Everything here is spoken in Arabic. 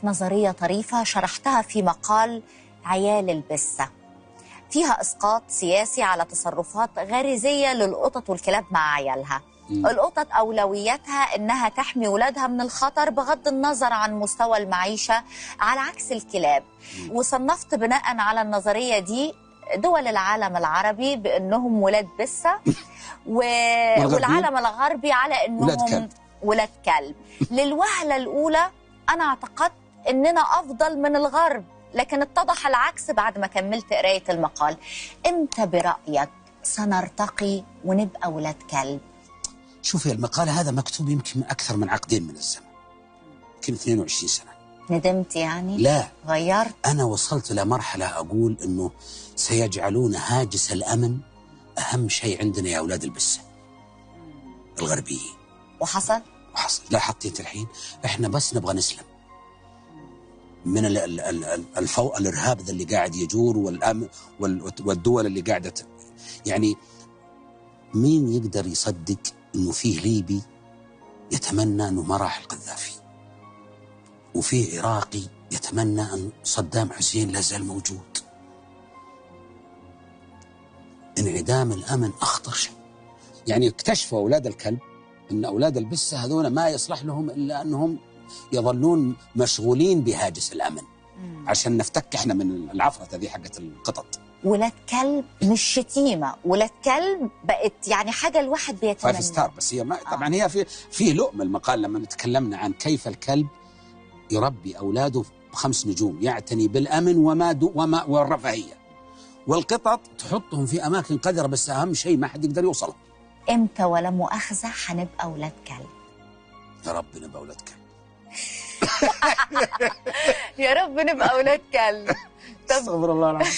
نظرية طريفة شرحتها في مقال عيال البسة، فيها إسقاط سياسي على تصرفات غريزية للقطط والكلاب مع عيالها. القطط أولوياتها إنها تحمي ولادها من الخطر بغض النظر عن مستوى المعيشة، على عكس الكلاب. وصنفت بناء على النظرية دي دول العالم العربي بأنهم ولاد بسة والعالم الغربي على أنهم ولاد كلب. للوهلة الأولى أنا اعتقدت أننا أفضل من الغرب، لكن اتضح العكس بعد ما كملت قراية المقال. إمتى برأيك سنرتقي ونبقى ولاد كلب؟ شوفي، المقال هذا مكتوب يمكن أكثر من عقدين من الزمن، يمكن 22 سنة. ندمت يعني؟ لا، غيرت؟ أنا وصلت إلى مرحلة أقول أنه سيجعلون هاجس الأمن أهم شيء عندنا يا أولاد البسة الغربيين. وحصل؟ وحصل. لا حطيت الحين إحنا بس نبغى نسلم من الإرهاب ذا اللي قاعد يجور والدول اللي قاعدة. يعني مين يقدر يصدق أنه فيه ليبي يتمنى أنه ما راح القذافي، وفيه عراقي يتمنى أن صدام حسين لا زال موجود؟ انعدام الأمن أخطر شيء. يعني اكتشفوا أولاد الكلب أن أولاد البسة هذول ما يصلح لهم إلا أنهم يظلون مشغولين بهاجس الأمن عشان نفتك احنا من العفرة هذه حقت القطط. ولاد كلب مش شتيمة، ولاد كلب بقت يعني حاجة الواحد بيتمنى. 5 ستار. بس هي طبعا هي فيه لؤم المقال لما تكلمنا عن كيف الكلب يربي أولاده ب5 نجوم، يعتني بالأمن وما والرفاهية، والقطط تحطهم في أماكن قذرة بس أهم شيء ما حد يقدر يوصله. إمتى ولا مؤاخذة حنبقى ولاد كلب؟ يا رب نبقى ولاد كلب. يا رب نبقى ولاد كلب. استغفر الله العظيم.